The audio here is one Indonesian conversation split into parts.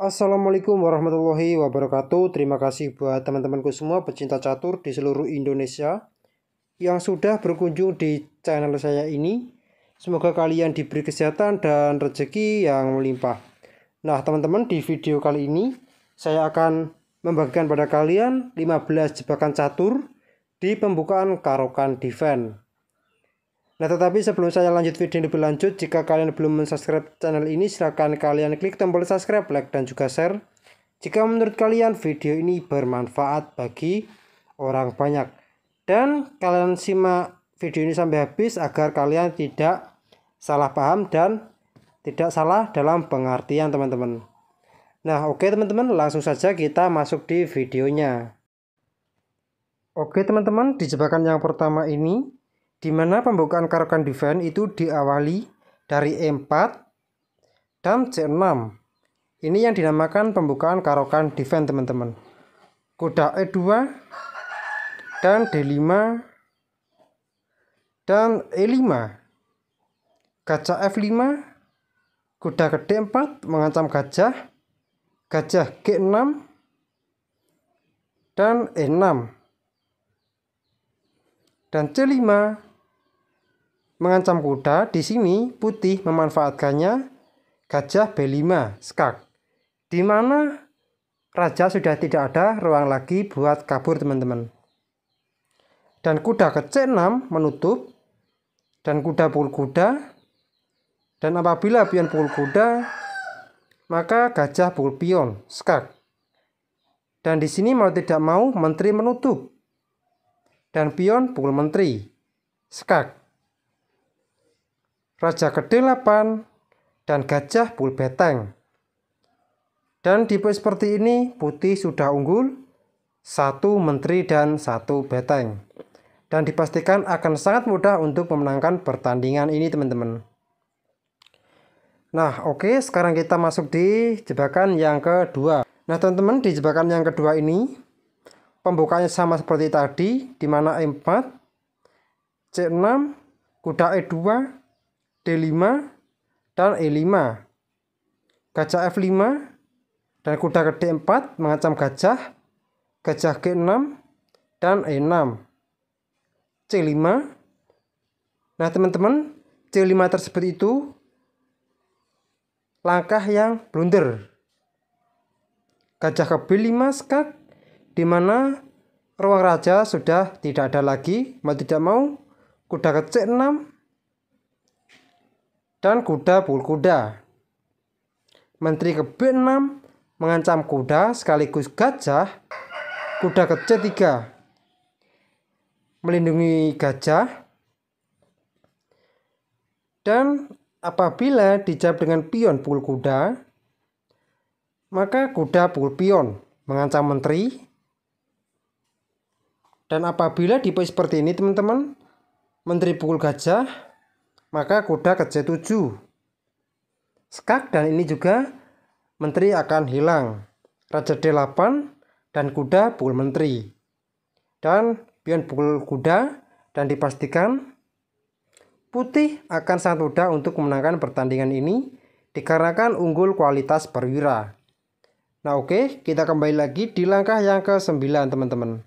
Assalamualaikum warahmatullahi wabarakatuh. Terima kasih buat teman-temanku semua pecinta catur di seluruh Indonesia yang sudah berkunjung di channel saya ini. Semoga kalian diberi kesehatan dan rezeki yang melimpah. Nah teman-teman, di video kali ini saya akan membagikan pada kalian 15 jebakan catur di pembukaan Karokan Defense. Nah tetapi sebelum saya lanjut video lebih lanjut, jika kalian belum subscribe channel ini, silahkan kalian klik tombol subscribe, like, dan juga share jika menurut kalian video ini bermanfaat bagi orang banyak. Dan kalian simak video ini sampai habis agar kalian tidak salah paham dan tidak salah dalam pengertian teman-teman. Nah oke teman-teman, langsung saja kita masuk di videonya. Oke teman-teman, di jebakan yang pertama ini, di mana pembukaan Karokan Defense itu diawali dari E4 dan C6. Ini yang dinamakan pembukaan Karokan Defense teman-teman. Kuda E2 dan D5 dan E5. Gajah F5, kuda ke D4 mengancam gajah, gajah G6 dan E6. Dan C5 mengancam kuda. Di sini putih memanfaatkannya gajah B5 skak, di mana raja sudah tidak ada ruang lagi buat kabur teman-teman. Dan kuda ke C6 menutup, dan kuda pukul kuda, dan apabila pion pukul kuda maka gajah pukul pion skak. Dan di sini mau tidak mau menteri menutup, dan pion pukul menteri skak. Raja ke D8 dan gajah pukul beteng. Dan di poin seperti ini putih sudah unggul, satu menteri dan satu beteng, dan dipastikan akan sangat mudah untuk memenangkan pertandingan ini teman-teman. Nah oke, sekarang kita masuk di jebakan yang kedua. Nah teman-teman, di jebakan yang kedua ini pembukaannya sama seperti tadi, di mana E4, C6, kuda E2, D5 dan E5. Gajah F5 dan kuda ke D4 mengancam gajah, gajah G6 dan E6. C5. Nah teman-teman, C5 tersebut itu langkah yang blunder. Gajah ke B5 skak, di mana ruang raja sudah tidak ada lagi. Mau tidak mau kuda ke C6 dan kuda pukul kuda. Menteri ke B6 mengancam kuda sekaligus gajah. Kuda ke C3 melindungi gajah. Dan apabila dijawab dengan pion pukul kuda, maka kuda pukul pion mengancam menteri. Dan apabila di posisi seperti ini teman-teman, menteri pukul gajah, maka kuda ke C7 skak, dan ini juga menteri akan hilang. Raja D8 dan kuda pukul menteri, dan pion pukul kuda, dan dipastikan putih akan sangat mudah untuk memenangkan pertandingan ini dikarenakan unggul kualitas perwira. Nah oke, kita kembali lagi di langkah yang ke-9 teman-teman.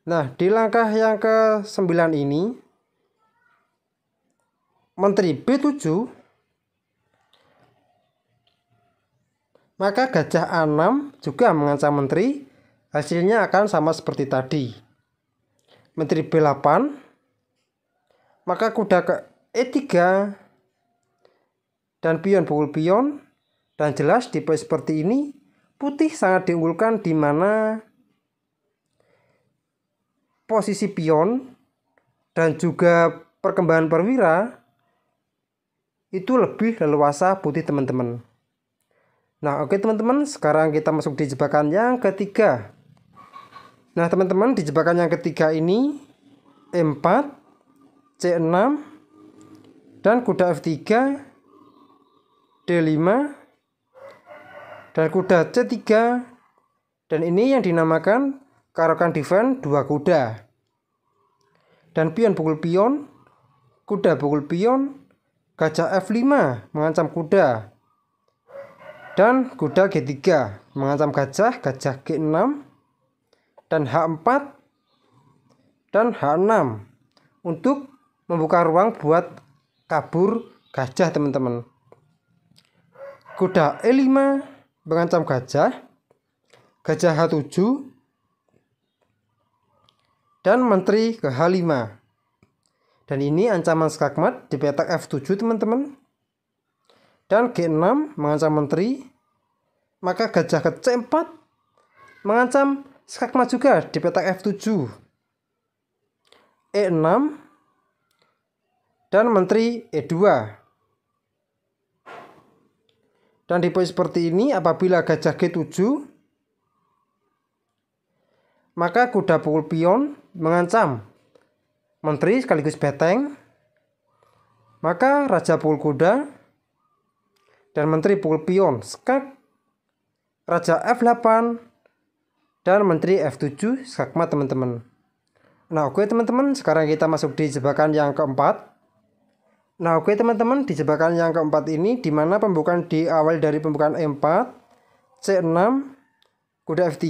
Nah di langkah yang ke-9 ini, menteri B7, maka gajah A6 juga mengancam menteri. Hasilnya akan sama seperti tadi. Menteri B8, maka kuda ke E3 dan pion pukul pion. Dan jelas di posisi seperti ini putih sangat diunggulkan, di mana posisi pion dan juga perkembangan perwira itu lebih leluasa putih teman-teman. Nah oke teman-teman, sekarang kita masuk di jebakan yang ketiga. Nah teman-teman, di jebakan yang ketiga ini E4, C6 dan kuda F3, D5 dan kuda C3. Dan ini yang dinamakan Karokan Defense 2 kuda. Dan pion pukul pion, kuda pukul pion, gajah F5 mengancam kuda, Dan kuda G3 mengancam gajah, gajah G6 dan H4 dan H6 untuk membuka ruang buat kabur gajah teman-teman. Kuda E5 mengancam gajah, gajah H7 dan menteri ke H5. Dan ini ancaman skakmat di petak F7 teman-teman. Dan G6 mengancam menteri, maka gajah ke C4 mengancam skakmat juga di petak F7. E6 dan menteri E2. Dan di posisi seperti ini apabila gajah G7, maka kuda pukul pion mengancam menteri sekaligus beteng, maka raja pukul kuda dan menteri pukul pion skak, raja F8 dan menteri F7 skakmat teman-teman. Nah oke teman-teman, sekarang kita masuk di jebakan yang keempat. Nah oke teman-teman, di jebakan yang keempat ini dimana pembukaan diawali dari pembukaan E4, C6, kuda F3,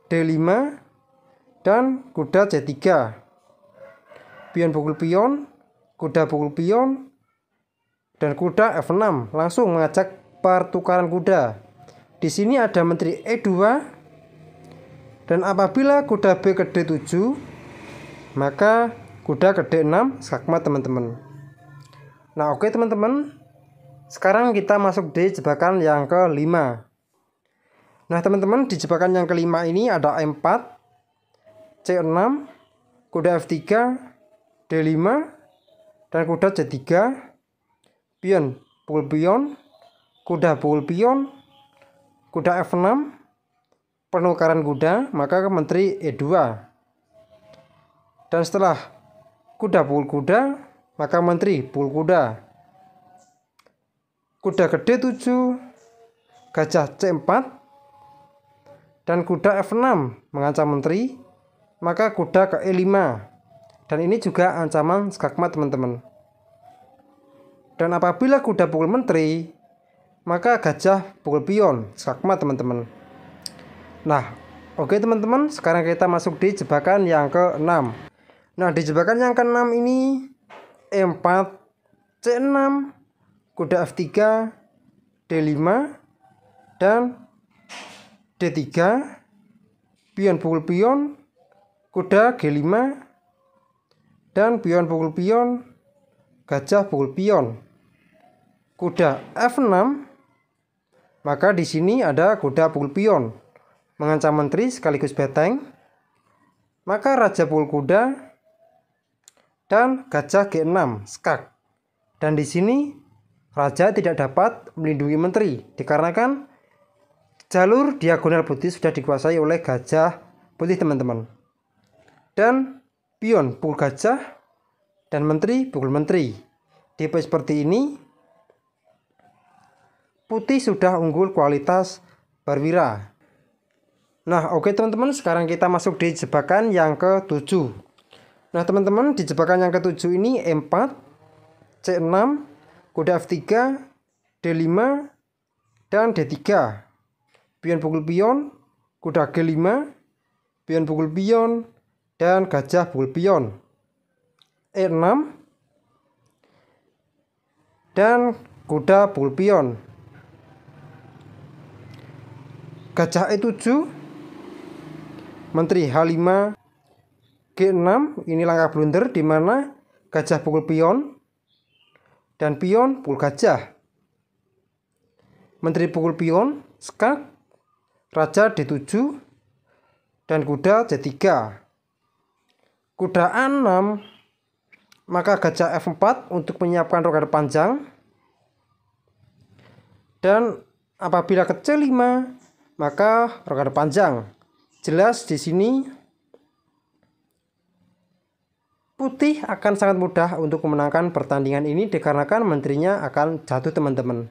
D5 dan kuda C3. Pion pukul pion, kuda pukul pion, dan kuda F6 langsung mengajak pertukaran kuda. Di sini ada menteri E2 dan apabila kuda B ke D7, maka kuda ke D6 skakmat teman-teman. Nah oke teman-teman, sekarang kita masuk di jebakan yang kelima. Nah teman-teman, di jebakan yang kelima ini ada E4, C6, kuda F3, D5 dan kuda C3, pion pukul pion, kuda pukul pion, kuda F6, penukaran kuda, maka ke menteri E2. Dan setelah kuda pukul kuda, maka menteri pukul kuda. Kuda ke D7, gajah C4 dan kuda F6 mengancam menteri, maka kuda ke E5. Dan ini juga ancaman skakmat teman-teman. Dan apabila kuda pukul menteri, maka gajah pukul pion skakmat teman-teman. Nah oke teman-teman, sekarang kita masuk di jebakan yang ke-6. Nah di jebakan yang ke-6 ini E4, C6, kuda F3, D5 dan D3, pion pukul pion, kuda G5 dan pion pukul pion, gajah pukul pion, kuda F6, maka di sini ada kuda pukul pion mengancam menteri sekaligus beteng, maka raja pukul kuda dan gajah G6 skak. Dan di sini raja tidak dapat melindungi menteri dikarenakan jalur diagonal putih sudah dikuasai oleh gajah putih teman-teman. Dan pion pukul gajah dan menteri pukul menteri. Di posisi seperti ini putih sudah unggul kualitas perwira. Nah oke teman-teman, sekarang kita masuk di jebakan yang ke-7. Nah teman-teman, di jebakan yang ke-7 ini E4, C6, kuda F3, D5 dan D3. Pion pukul pion, kuda G5, pion pukul pion dan gajah pukul pion. E6 dan kuda pukul pion. Gajah E7, menteri H5, G6. Ini langkah blunder di mana gajah pukul pion dan pion pukul gajah. Menteri pukul pion skak, raja D7 dan kuda C3. Kuda A6, maka gajah F4 untuk menyiapkan rokade panjang. Dan apabila ke C5, maka rokade panjang. Jelas di sini putih akan sangat mudah untuk memenangkan pertandingan ini dikarenakan menterinya akan jatuh teman-teman.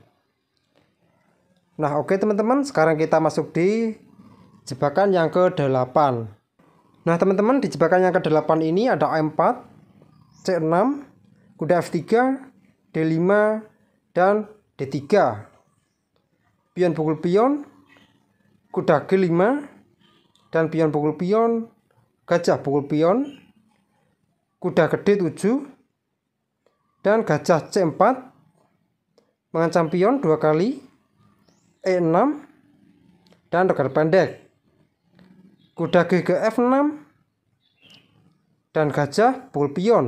Nah oke teman-teman, sekarang kita masuk di jebakan yang ke-8. Nah teman-teman, di jebakan yang ke-8 ini ada A4, C6, kuda F3, D5 dan D3. pion pukul pion, kuda G5, dan pion pukul pion, gajah pukul pion, kuda gede 7, dan gajah C4 mengancam pion 2 kali, E6, dan rekan pendek, kuda G ke F6, dan gajah pukul pion,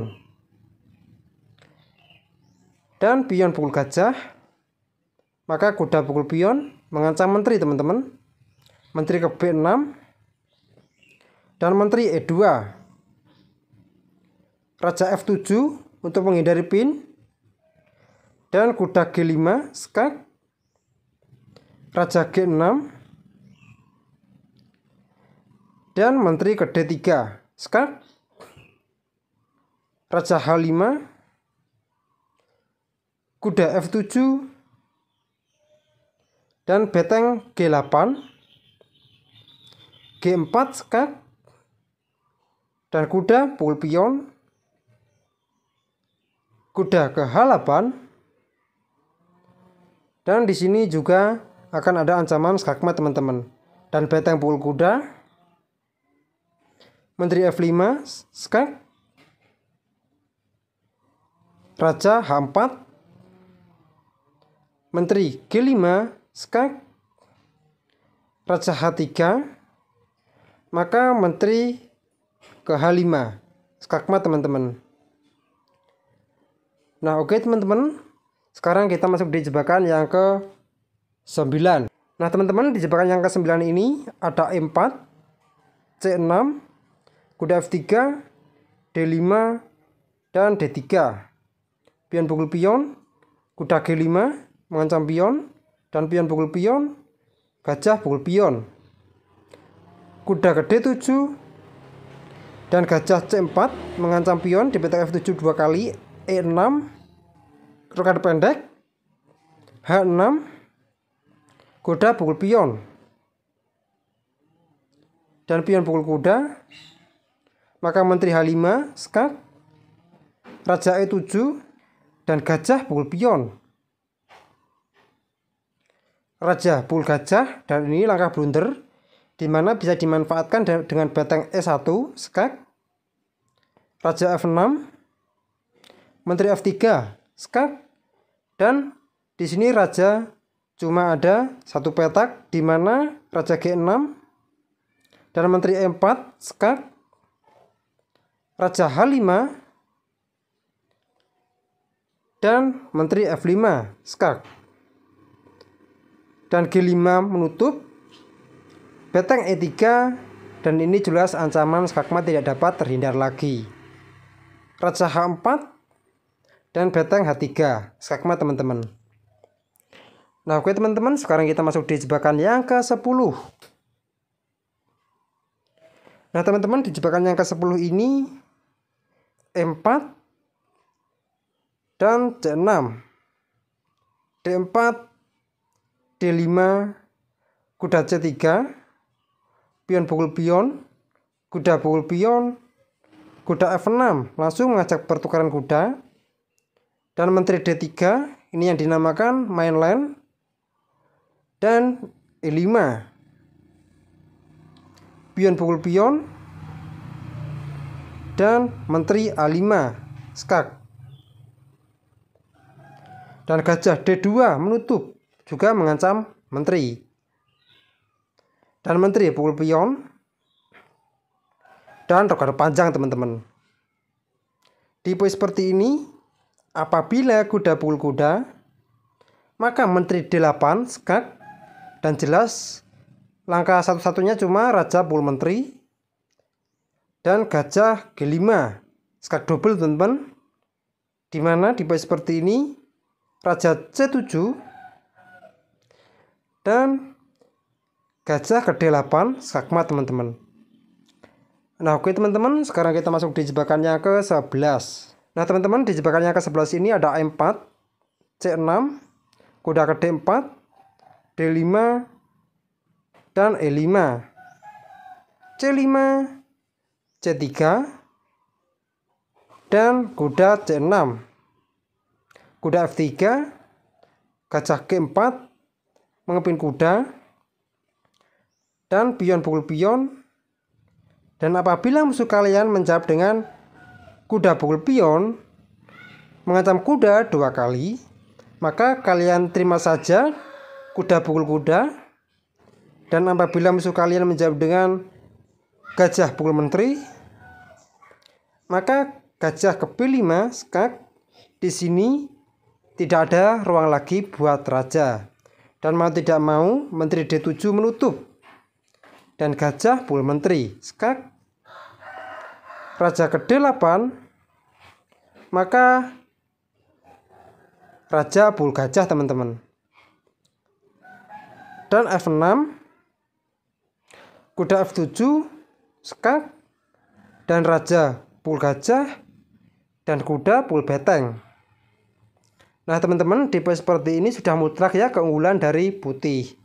dan pion pukul gajah, maka kuda pukul pion mengancam menteri teman-teman, menteri ke B6, dan menteri E2, raja F7 untuk menghindari pin, dan kuda G5 skak, raja G6, dan menteri ke D3 skak, raja H5, kuda F7, dan beteng G8, G4 skak, dan kuda pukul pion, kuda ke H8, dan di sini juga akan ada ancaman skakmat teman-teman, dan beteng pukul kuda, menteri F5 skak, raja H4, menteri G5 skak, raja H3, maka menteri ke H5 skakmat teman-teman. Nah oke teman-teman, sekarang kita masuk di jebakan yang ke 9. Nah teman-teman, di jebakan yang ke 9 ini ada E4, C6, kuda F3, D5, dan D3. Pion pukul pion, kuda G5 mengancam pion, dan pion pukul pion, gajah pukul pion, kuda ke D7, dan gajah C4 mengancam pion di beteng F7 2 kali, E6, rekan pendek, H6, kuda pukul pion, dan pion pukul kuda, maka menteri H5 skak, raja E7, dan gajah pukul pion, raja pukul gajah, dan ini langkah blunder di mana bisa dimanfaatkan dengan beteng E1 skak, raja F6, menteri F3 skak, dan di sini raja cuma ada satu petak di mana raja G6 dan menteri E4 skak, raja H5, dan menteri F5 skak, dan G5 menutup, beteng E3, dan ini jelas ancaman skakmat tidak dapat terhindar lagi, raja H4, dan beteng H3 skakmat teman-teman. Nah oke teman-teman, sekarang kita masuk di jebakan yang ke 10. Nah teman-teman, di jebakan yang ke 10 ini E4 dan C6, D4, D5, kuda C3, pion pukul pion, kuda pukul pion, kuda F6 langsung mengajak pertukaran kuda, dan menteri D3 ini yang dinamakan main line, dan E5, pion pukul pion, dan menteri A5 skak, dan gajah D2 menutup juga mengancam menteri, dan menteri pukul pion, dan rekan panjang teman-teman. Tipe seperti ini, apabila kuda pukul kuda, maka menteri D8 skak, dan jelas langkah satu-satunya cuma raja pukul menteri, dan gajah G5 skak double teman-teman, dimana tipe seperti ini raja C7 dan gajah ke D8 skakmat teman-teman. Nah oke teman-teman, sekarang kita masuk di jebakannya ke 11. Nah teman-teman, di jebakannya ke 11 ini ada E4, C6, kuda ke D4, D5, dan E5, C5, C3, dan kuda C6, kuda F3, gajah G4, mengepin kuda, dan pion pukul pion. Dan apabila musuh kalian menjawab dengan kuda pukul pion, mengancam kuda 2 kali, maka kalian terima saja kuda pukul kuda. Dan apabila musuh kalian menjawab dengan gajah pukul menteri, maka gajah ke B5 skak. Di sini tidak ada ruang lagi buat raja. Dan mau tidak mau menteri D7 menutup. Dan gajah pukul menteri skak. Raja ke D8, maka raja pukul gajah teman-teman. Dan F6, kuda F7 skak, dan raja pukul gajah, dan kuda pukul beteng. Nah teman-teman, di posisi seperti ini sudah mutlak ya keunggulan dari putih.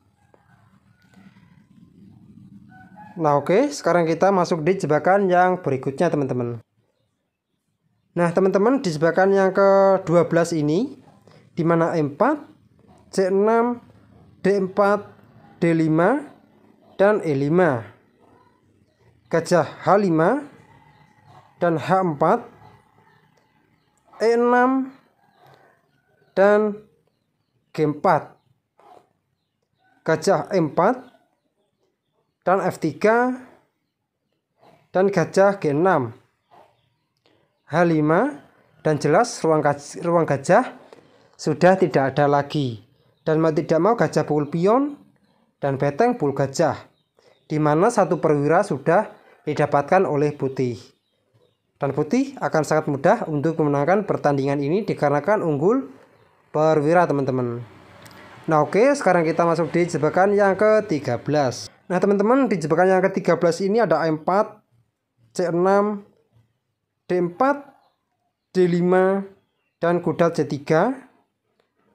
Nah oke, sekarang kita masuk di jebakan yang berikutnya teman-teman. Nah teman-teman, di jebakan yang ke-12 ini, di mana E4, C6, D4, D5, dan E5, gajah H5, dan H4, E6, dan G4, gajah E4, dan F3, dan gajah G6, H5, dan jelas ruang gajah sudah tidak ada lagi. Dan mau tidak mau gajah pukul pion dan beteng pukul gajah, di mana 1 perwira sudah didapatkan oleh putih. Dan putih akan sangat mudah untuk memenangkan pertandingan ini dikarenakan unggul perwira teman-teman. Nah oke, sekarang kita masuk di jebakan yang ke-13. Nah teman-teman, di jebakan yang ke-13 ini ada A4, C6, D4, D5, dan kuda C3,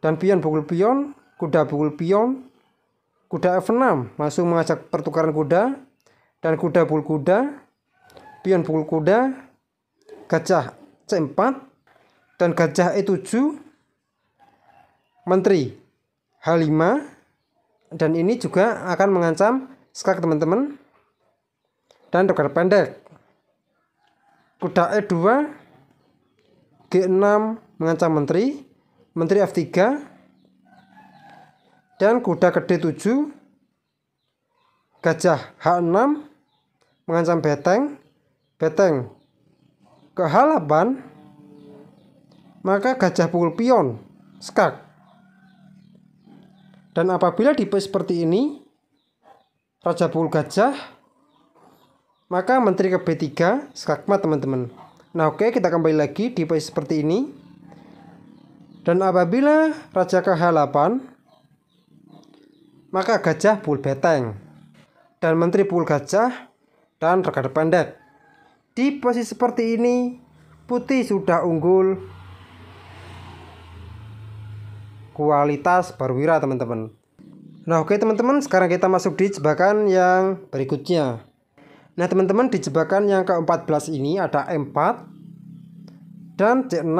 dan pion pukul pion, kuda pukul pion, kuda F6 langsung mengajak pertukaran kuda, dan kuda pukul kuda, pion pukul kuda, gajah C4, dan gajah E7, menteri H5, dan ini juga akan mengancam skak teman-teman. Dan roket pendek kuda E2, G6 mengancam menteri F3, dan kuda ke D7, gajah H6 mengancam beteng ke H8, maka gajah pukul pion skak. Dan apabila di posisi seperti ini, raja pukul gajah, maka menteri ke B3 skakmat teman-teman. Nah oke, kita kembali lagi di posisi seperti ini. Dan apabila raja ke H8, maka gajah pukul beteng, dan menteri pukul gajah, dan roket pendek. Di posisi seperti ini, putih sudah unggul kualitas perwira teman-teman. Nah oke teman-teman, sekarang kita masuk di jebakan yang berikutnya. Nah teman-teman, di jebakan yang ke-14 ini ada M4, dan C6,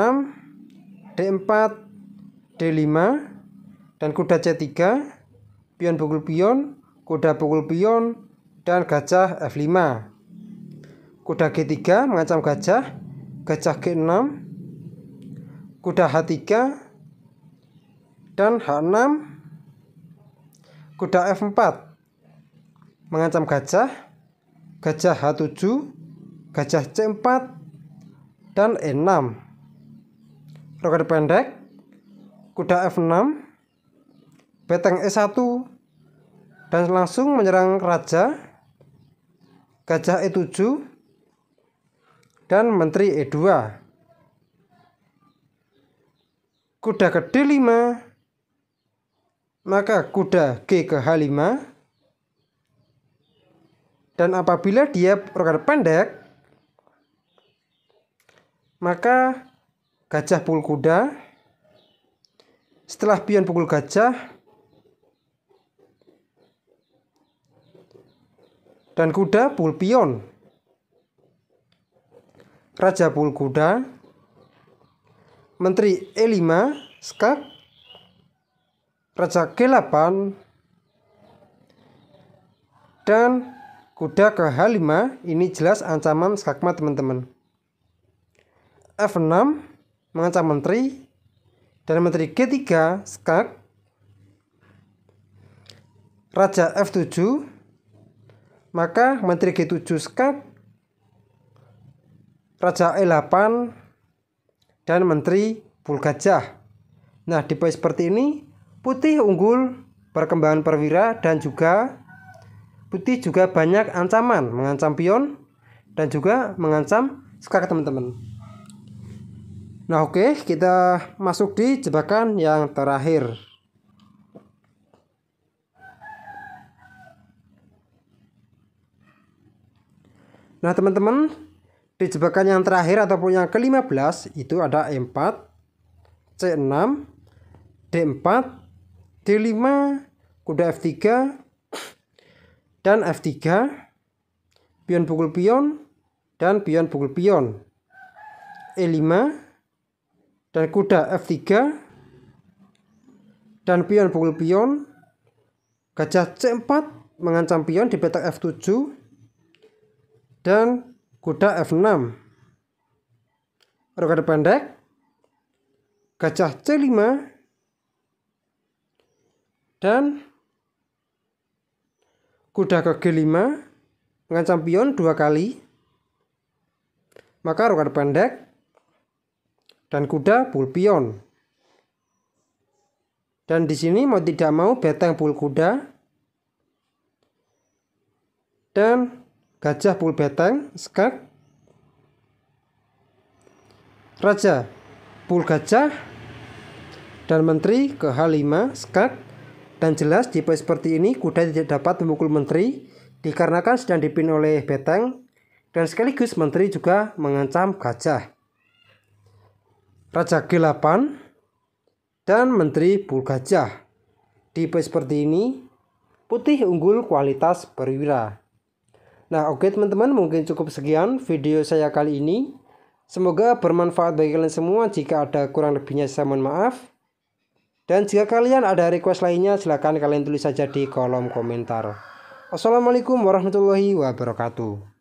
D4, D5, dan kuda C3, pion pukul pion, kuda pukul pion, dan gajah F5. Kuda G3 mengancam gajah G6, kuda H3, dan H6, kuda F4 mengancam gajah H7, gajah C4, dan E6. Roket pendek kuda F6, beteng E1, dan langsung menyerang raja gajah E7, dan menteri E2. Kuda ke D5, maka kuda G ke H5, dan apabila dia roket pendek, maka gajah pukul kuda. Setelah pion pukul gajah, dan kuda pukul pion, raja pukul kuda, menteri E5 skak, raja G8, Dan kuda ke H5 ini jelas ancaman skakmat teman-teman. F6 mengancam menteri, dan menteri G3 skak. Raja F7, maka menteri G7 skak. Raja E8 dan menteri bul gajah. Nah, di posisi seperti ini putih unggul perkembangan perwira, dan juga putih juga banyak ancaman, mengancam pion dan juga mengancam skak teman-teman. Nah, oke, kita masuk di jebakan yang terakhir. Nah, teman-teman, di jebakan yang terakhir ataupun yang ke-15 itu ada E4, C6, D4, D5, kuda F3, dan F3, pion pukul pion, dan pion pukul pion, E5, dan kuda F3, dan pion pukul pion, gajah C4 mengancam pion di petak F7, dan kuda F6. Rokade pendek, gajah C5, dan kuda ke G5 mengancam pion 2 kali. Maka rokade pendek dan kuda pukul pion. Dan di sini mau tidak mau beteng pukul kuda dan gajah pukul beteng skak. Raja pukul gajah dan menteri ke H5 skak. Dan jelas di posisi seperti ini kuda tidak dapat memukul menteri dikarenakan sedang dipin oleh beteng, dan sekaligus menteri juga mengancam gajah. Raja G8 dan menteri pukul gajah. Di posisi seperti ini putih unggul kualitas perwira. Nah, oke teman-teman, mungkin cukup sekian video saya kali ini. Semoga bermanfaat bagi kalian semua. Jika ada kurang lebihnya saya mohon maaf. Dan jika kalian ada request lainnya, silahkan kalian tulis saja di kolom komentar. Wassalamualaikum warahmatullahi wabarakatuh.